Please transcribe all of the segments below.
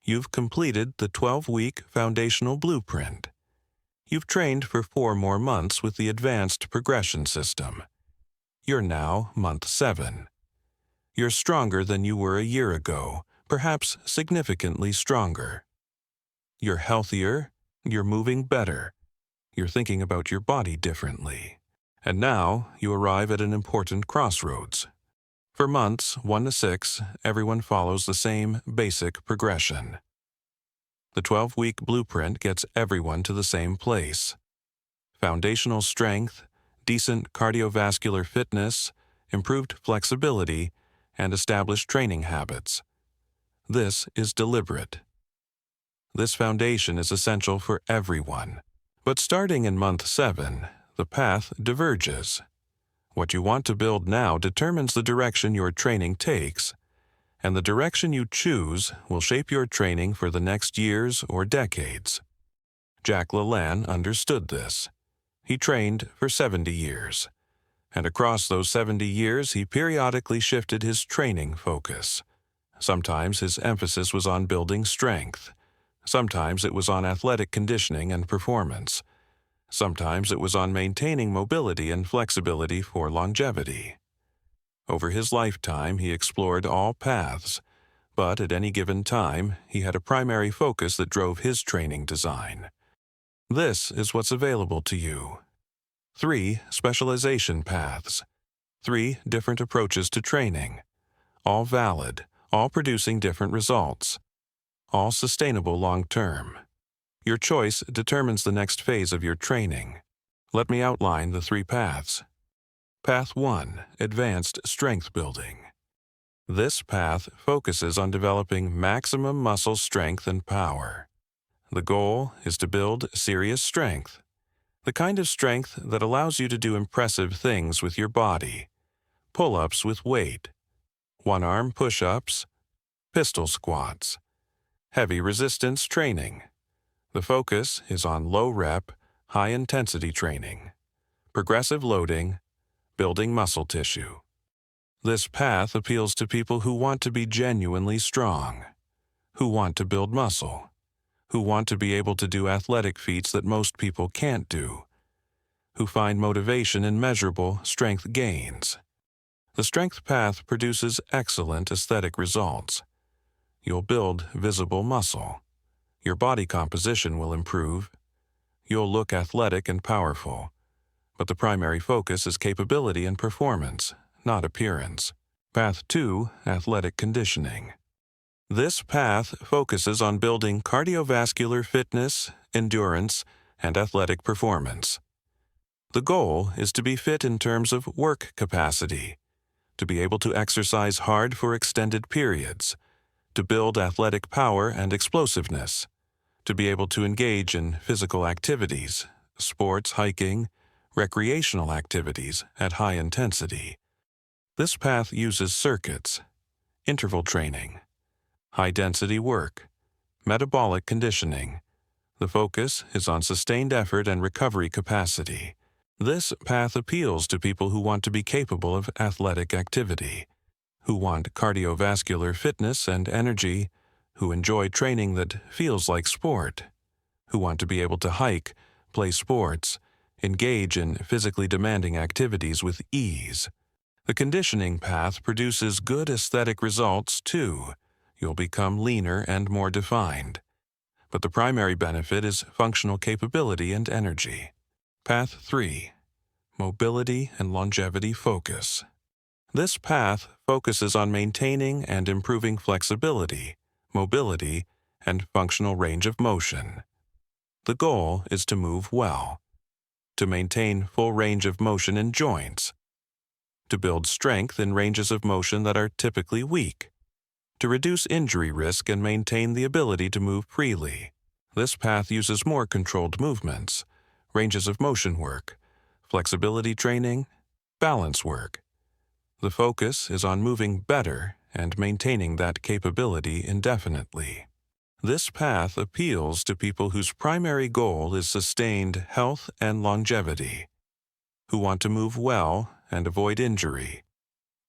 you've completed the 12-week foundational blueprint. You've trained for 4 more months with the advanced progression system. You're now month 7. You're stronger than you were a year ago, perhaps significantly stronger. You're healthier, you're moving better, you're thinking about your body differently. And now you arrive at an important crossroads. For months 1 to 6, everyone follows the same basic progression. The 12-week blueprint gets everyone to the same place. Foundational strength, decent cardiovascular fitness, improved flexibility, and established training habits. This is deliberate. This foundation is essential for everyone. But starting in month 7, the path diverges. What you want to build now determines the direction your training takes, and the direction you choose will shape your training for the next years or decades. Jack LaLanne understood this. He trained for 70 years, and across those 70 years he periodically shifted his training focus. Sometimes his emphasis was on building strength. Sometimes it was on athletic conditioning and performance. Sometimes it was on maintaining mobility and flexibility for longevity. Over his lifetime, he explored all paths, but at any given time, he had a primary focus that drove his training design. This is what's available to you. 3 specialization paths. 3 different approaches to training. All valid, all producing different results. All sustainable long-term. Your choice determines the next phase of your training. Let me outline the 3 paths. Path 1, Advanced Strength Building. This path focuses on developing maximum muscle strength and power. The goal is to build serious strength, the kind of strength that allows you to do impressive things with your body. Pull-ups with weight, one-arm push-ups, pistol squats, heavy resistance training. The focus is on low-rep, high-intensity training, progressive loading, building muscle tissue. This path appeals to people who want to be genuinely strong, who want to build muscle, who want to be able to do athletic feats that most people can't do, who find motivation in measurable strength gains. The strength path produces excellent aesthetic results. You'll build visible muscle. Your body composition will improve. You'll look athletic and powerful. But the primary focus is capability and performance, not appearance. Path 2, Athletic Conditioning. This path focuses on building cardiovascular fitness, endurance, and athletic performance. The goal is to be fit in terms of work capacity, to be able to exercise hard for extended periods, to build athletic power and explosiveness, to be able to engage in physical activities, sports, hiking, recreational activities at high intensity. This path uses circuits, interval training, high-density work, metabolic conditioning. The focus is on sustained effort and recovery capacity. This path appeals to people who want to be capable of athletic activity, who want cardiovascular fitness and energy, who enjoy training that feels like sport, who want to be able to hike, play sports, engage in physically demanding activities with ease. The conditioning path produces good aesthetic results too. You'll become leaner and more defined. But the primary benefit is functional capability and energy. Path 3, Mobility and Longevity Focus. This path focuses on maintaining and improving flexibility, mobility, and functional range of motion. The goal is to move well, to maintain full range of motion in joints, to build strength in ranges of motion that are typically weak, to reduce injury risk and maintain the ability to move freely. This path uses more controlled movements, ranges of motion work, flexibility training, balance work. The focus is on moving better and maintaining that capability indefinitely. This path appeals to people whose primary goal is sustained health and longevity, who want to move well and avoid injury,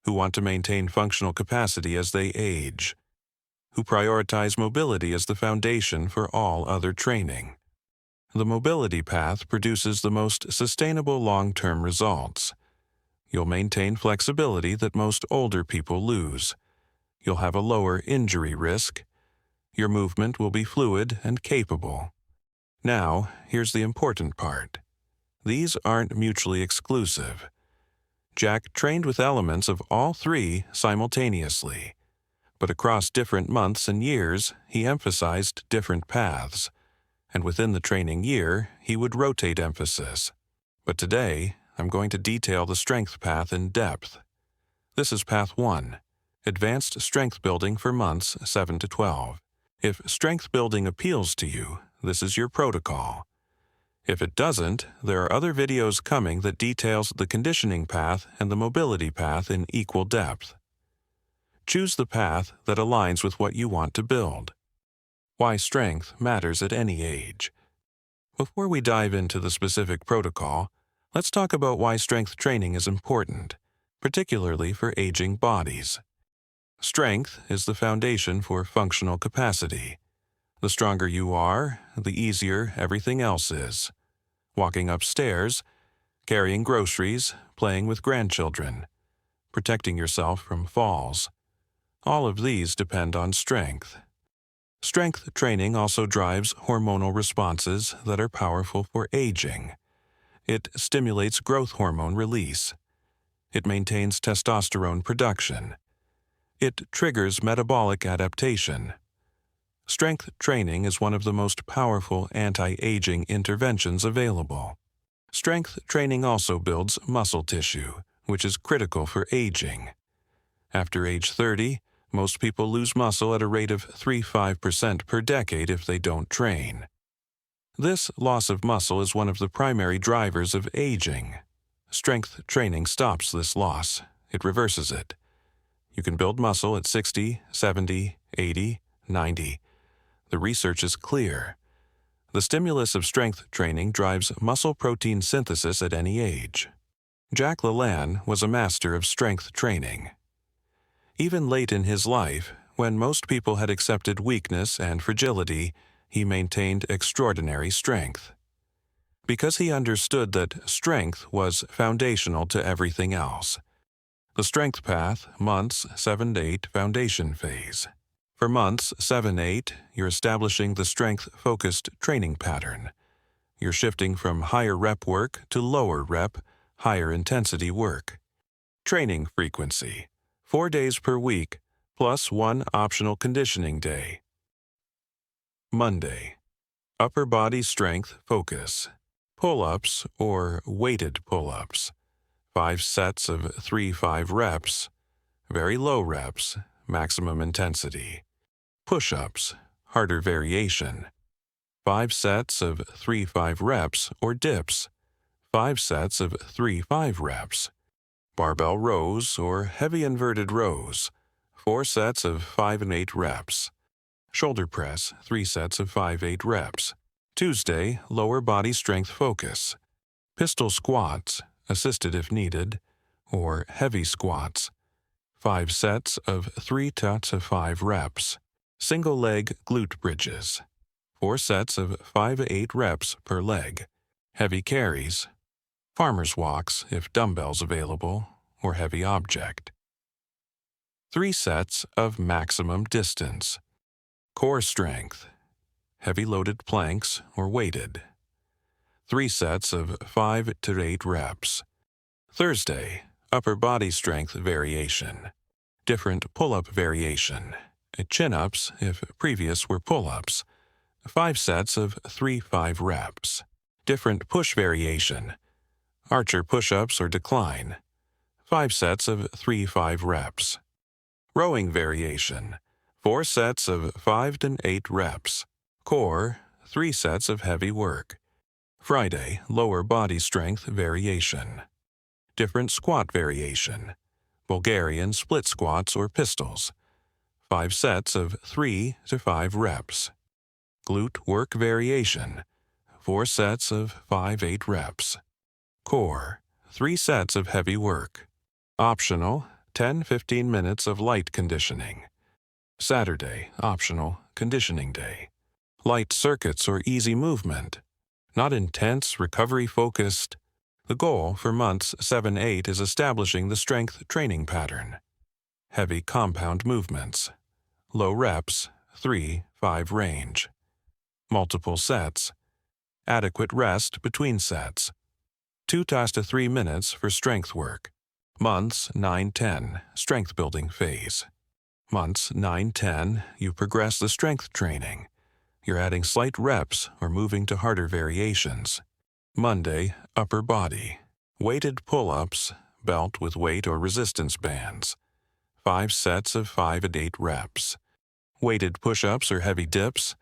who want to maintain functional capacity as they age, who prioritize mobility as the foundation for all other training. The mobility path produces the most sustainable long-term results. You'll maintain flexibility that most older people lose. You'll have a lower injury risk. Your movement will be fluid and capable. Now, here's the important part. These aren't mutually exclusive. Jack trained with elements of all three simultaneously, but across different months and years, he emphasized different paths, and within the training year, he would rotate emphasis. But today, I'm going to detail the strength path in depth. This is Path 1, Advanced Strength Building for months 7 to 12. If strength building appeals to you, this is your protocol. If it doesn't, there are other videos coming that details the conditioning path and the mobility path in equal depth. Choose the path that aligns with what you want to build. Why strength matters at any age. Before we dive into the specific protocol, let's talk about why strength training is important, particularly for aging bodies. Strength is the foundation for functional capacity. The stronger you are, the easier everything else is. Walking upstairs, carrying groceries, playing with grandchildren, protecting yourself from falls. All of these depend on strength. Strength training also drives hormonal responses that are powerful for aging. It stimulates growth hormone release. It maintains testosterone production. It triggers metabolic adaptation. Strength training is one of the most powerful anti-aging interventions available. Strength training also builds muscle tissue, which is critical for aging. After age 30, most people lose muscle at a rate of 3–5% per decade if they don't train. This loss of muscle is one of the primary drivers of aging. Strength training stops this loss. It reverses it. You can build muscle at 60, 70, 80, 90. The research is clear. The stimulus of strength training drives muscle protein synthesis at any age. Jack LaLanne was a master of strength training. Even late in his life, when most people had accepted weakness and fragility, he maintained extraordinary strength. Because he understood that strength was foundational to everything else. The strength path, months 7 to 8 foundation phase. For months 7–8, you're establishing the strength-focused training pattern. You're shifting from higher rep work to lower rep, higher intensity work. Training frequency, 4 days per week, plus 1 optional conditioning day. Monday, upper body strength focus. Pull-ups or weighted pull-ups. 5 sets of 3–5 reps. Very low reps, maximum intensity. Push-ups, harder variation. 5 sets of 3–5 reps or dips. 5 sets of 3–5 reps. Barbell rows or heavy inverted rows. 4 sets of 5 and 8 reps. Shoulder press, 3 sets of 5–8 reps. Tuesday, lower body strength focus. Pistol squats, assisted if needed, or heavy squats. 5 sets of 3–5 reps. Single leg glute bridges. 4 sets of 5–8 reps per leg. Heavy carries. Farmer's walks if dumbbells available, or heavy object. 3 sets of maximum distance. Core strength. Heavy loaded planks or weighted. 3 sets of 5 to 8 reps. Thursday, upper body strength variation. Different pull-up variation. Chin-ups if previous were pull-ups. 5 sets of 3–5 reps. Different push variation. Archer push-ups or decline. 5 sets of 3–5 reps. Rowing variation. 4 sets of 5 to 8 reps. Core, 3 sets of heavy work. Friday, lower body strength variation. Different squat variation. Bulgarian split squats or pistols. 5 sets of 3 to 5 reps. Glute work variation. 4 sets of 5–8 reps. Core, 3 sets of heavy work. Optional, 10–15 minutes of light conditioning. Saturday, optional, conditioning day. Light circuits or easy movement. Not intense, recovery-focused. The goal for months 7-8 is establishing the strength training pattern. Heavy compound movements. Low reps, 3-5 range. Multiple sets. Adequate rest between sets. 2 to 3 minutes for strength work. Months 9-10, strength building phase. Months 9-10, you progress the strength training. You're adding slight reps or moving to harder variations. Monday, upper body. Weighted pull-ups, belt with weight or resistance bands. 5 sets of 5-8 reps. Weighted push-ups or heavy dips.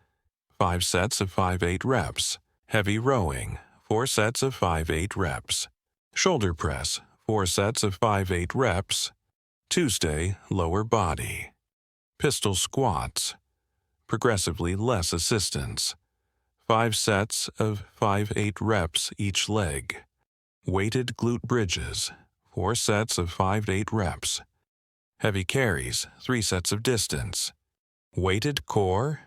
5 sets of 5-8 reps. Heavy rowing, 4 sets of 5-8 reps. Shoulder press, 4 sets of 5-8 reps. Tuesday, lower body. Pistol squats. Progressively less assistance. 5 sets of 5-8 reps each leg. Weighted glute bridges, 4 sets of 5-8 reps. Heavy carries, 3 sets of distance. Weighted core,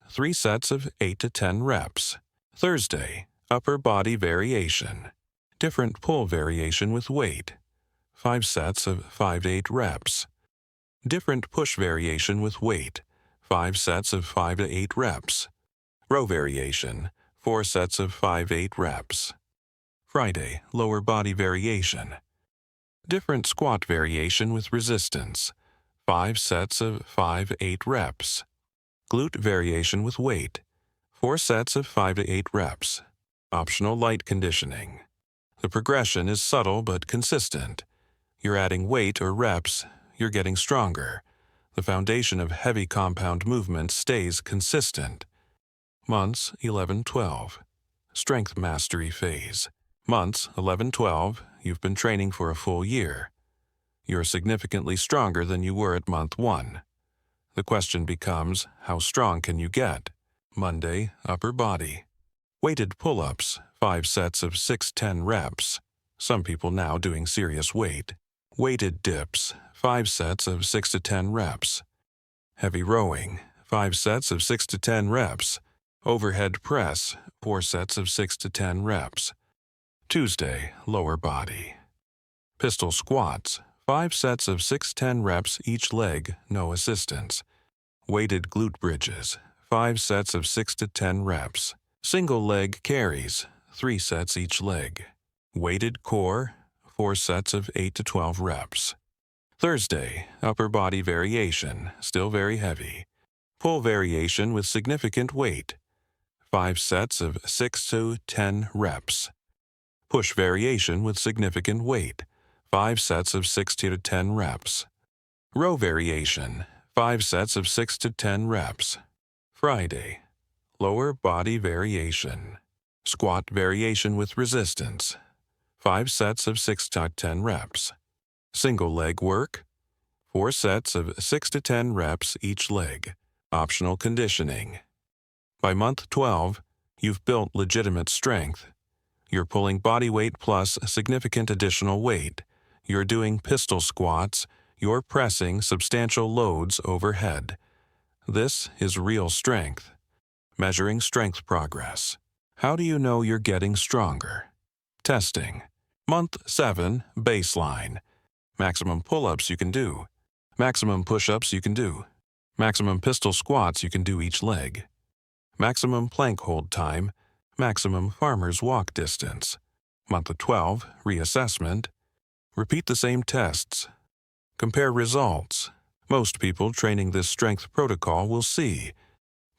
3 sets of 8 to 10 reps. Thursday, upper body variation. Different pull variation with weight. 5 sets of 5-8 reps. Different push variation with weight. 5 sets of 5 to 8 reps. Row variation, 4 sets of 5-8 reps. Friday, lower body variation. Different squat variation with resistance. 5 sets of 5-8 reps. Glute variation with weight. 4 sets of 5 to 8 reps. Optional light conditioning. The progression is subtle but consistent. You're adding weight or reps, you're getting stronger. The foundation of heavy compound movement stays consistent. Months 11-12. Strength mastery phase. Months 11-12, you've been training for a full year. You're significantly stronger than you were at month 1. The question becomes, how strong can you get? Monday, upper body. Weighted pull-ups, 5 sets of 6-10 reps. Some people now doing serious weight. Weighted dips, 5 sets of 6 to 10 reps. Heavy rowing, 5 sets of 6 to 10 reps. Overhead press, 4 sets of 6 to 10 reps. Tuesday, lower body. Pistol squats, 5 sets of 6-10 reps each leg, no assistance. Weighted glute bridges, 5 sets of 6 to 10 reps. Single leg carries, 3 sets each leg. Weighted core, 4 sets of 8 to 12 reps. Thursday, upper body variation, still very heavy. Pull variation with significant weight. 5 sets of 6 to 10 reps. Push variation with significant weight. 5 sets of 6 to 10 reps. Row variation, 5 sets of 6 to 10 reps. Friday, lower body variation. Squat variation with resistance. 5 sets of 6 to 10 reps. Single leg work. 4 sets of 6 to 10 reps each leg. Optional conditioning. By month 12, you've built legitimate strength. You're pulling body weight plus significant additional weight. You're doing pistol squats. You're pressing substantial loads overhead. This is real strength. Measuring strength progress. How do you know you're getting stronger? Testing. Month 7, baseline. Maximum pull-ups you can do. Maximum push-ups you can do. Maximum pistol squats you can do each leg. Maximum plank hold time. Maximum farmer's walk distance. Month 12, reassessment. Repeat the same tests. Compare results. Most people training this strength protocol will see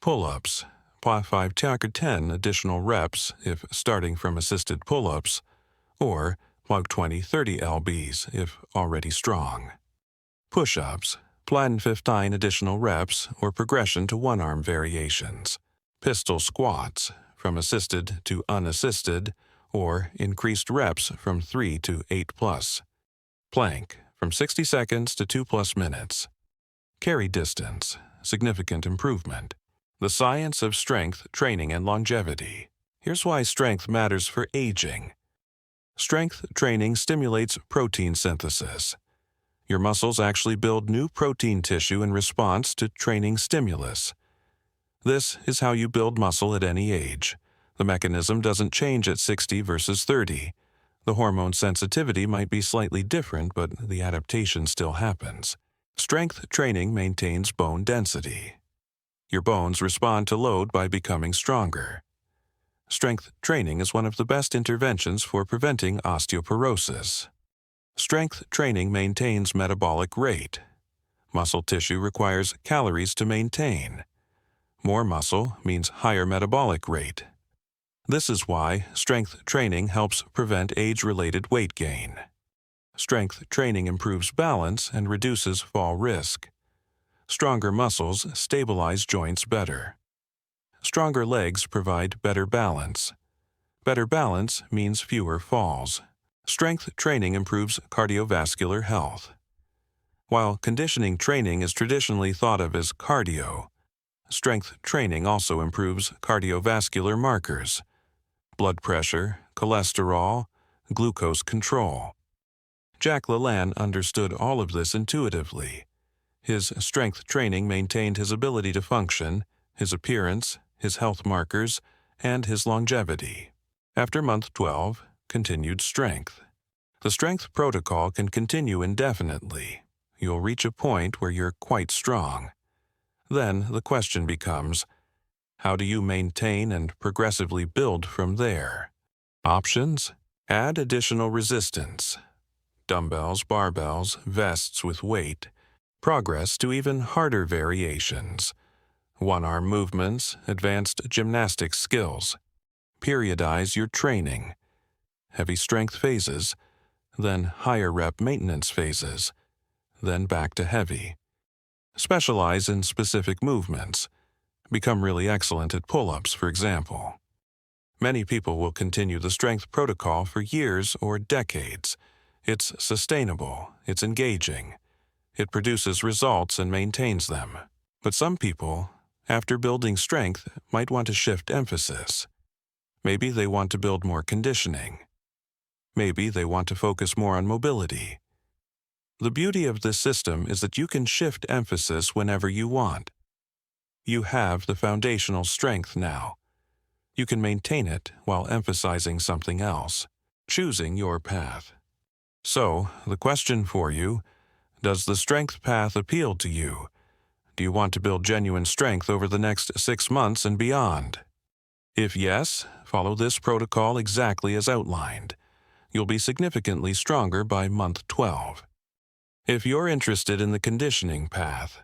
pull-ups, 5 to 10 additional reps if starting from assisted pull-ups, or 20-30 lbs if already strong. Push-ups, plan 15 additional reps or progression to one-arm variations. Pistol squats, from assisted to unassisted, or increased reps from 3 to 8+. Plank, from 60 seconds to 2+ minutes. Carry distance, significant improvement. The science of strength training and longevity. Here's why strength matters for aging. Strength training stimulates protein synthesis. Your muscles actually build new protein tissue in response to training stimulus. This is how you build muscle at any age. The mechanism doesn't change at 60 versus 30. The hormone sensitivity might be slightly different, but the adaptation still happens. Strength training maintains bone density. Your bones respond to load by becoming stronger. Strength training is one of the best interventions for preventing osteoporosis. Strength training maintains metabolic rate. Muscle tissue requires calories to maintain. More muscle means higher metabolic rate. This is why strength training helps prevent age-related weight gain. Strength training improves balance and reduces fall risk. Stronger muscles stabilize joints better. Stronger legs provide better balance. Better balance means fewer falls. Strength training improves cardiovascular health. While conditioning training is traditionally thought of as cardio, strength training also improves cardiovascular markers: blood pressure, cholesterol, glucose control. Jack LaLanne understood all of this intuitively. His strength training maintained his ability to function, his appearance, his health markers, and his longevity. After month 12, continued strength. The strength protocol can continue indefinitely. You'll reach a point where you're quite strong. Then the question becomes, how do you maintain and progressively build from there? Options: add additional resistance. Dumbbells, barbells, vests with weight. Progress to even harder variations. One-arm movements, advanced gymnastics skills. Periodize your training. Heavy strength phases, then higher rep maintenance phases, then back to heavy. Specialize in specific movements. Become really excellent at pull-ups, for example. Many people will continue the strength protocol for years or decades. It's sustainable, it's engaging. It produces results and maintains them. But some people, after building strength, might want to shift emphasis. Maybe they want to build more conditioning. Maybe they want to focus more on mobility. The beauty of this system is that you can shift emphasis whenever you want. You have the foundational strength now. You can maintain it while emphasizing something else, choosing your path. So, the question for you: does the strength path appeal to you? Do you want to build genuine strength over the next 6 months and beyond? If yes, follow this protocol exactly as outlined. You'll be significantly stronger by month 12. If you're interested in the conditioning path,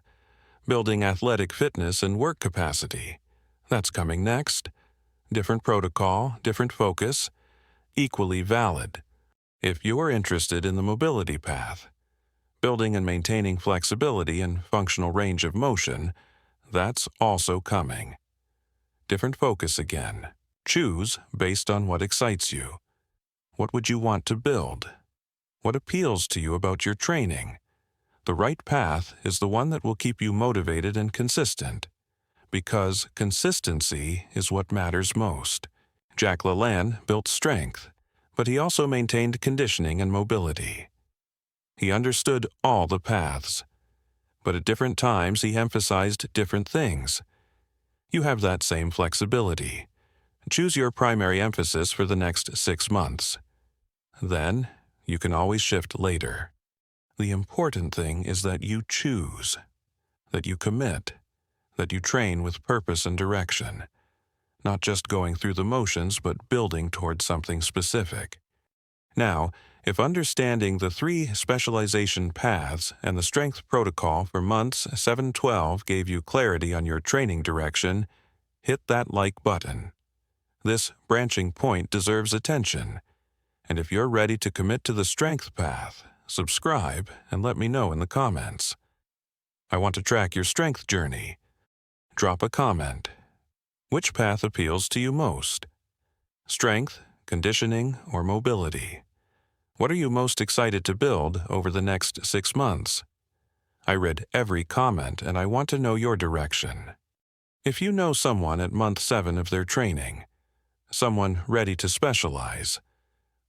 building athletic fitness and work capacity, that's coming next. Different protocol, different focus, equally valid. If you're interested in the mobility path, building and maintaining flexibility and functional range of motion, that's also coming. Different focus again. Choose based on what excites you. What would you want to build? What appeals to you about your training? The right path is the one that will keep you motivated and consistent, because consistency is what matters most. Jack LaLanne built strength, but he also maintained conditioning and mobility. He understood all the paths, but at different times he emphasized different things. You have that same flexibility. Choose your primary emphasis for the next 6 months. Then, you can always shift later. The important thing is that you choose, that you commit, that you train with purpose and direction, not just going through the motions but building towards something specific. Now, if understanding the 3 specialization paths and the strength protocol for months 7-12 gave you clarity on your training direction, hit that like button. This branching point deserves attention. And if you're ready to commit to the strength path, subscribe and let me know in the comments. I want to track your strength journey. Drop a comment. Which path appeals to you most? Strength, conditioning, or mobility? What are you most excited to build over the next 6 months? I read every comment and I want to know your direction. If you know someone at month 7 of their training, someone ready to specialize,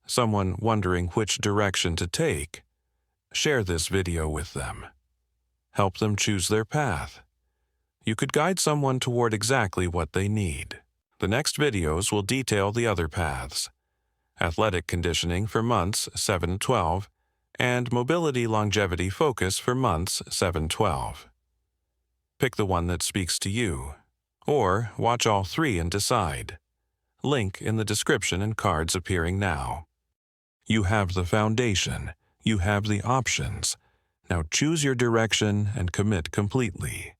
someone wondering which direction to take, Share this video with them. Help them choose their path. You could guide someone toward exactly what they need. The next videos will detail the other paths: athletic conditioning for months 7-12, and mobility longevity focus for months 7-12. Pick the one that speaks to you, or watch all three and decide. Link in the description and cards appearing now. You have the foundation, you have the options. Now choose your direction and commit completely.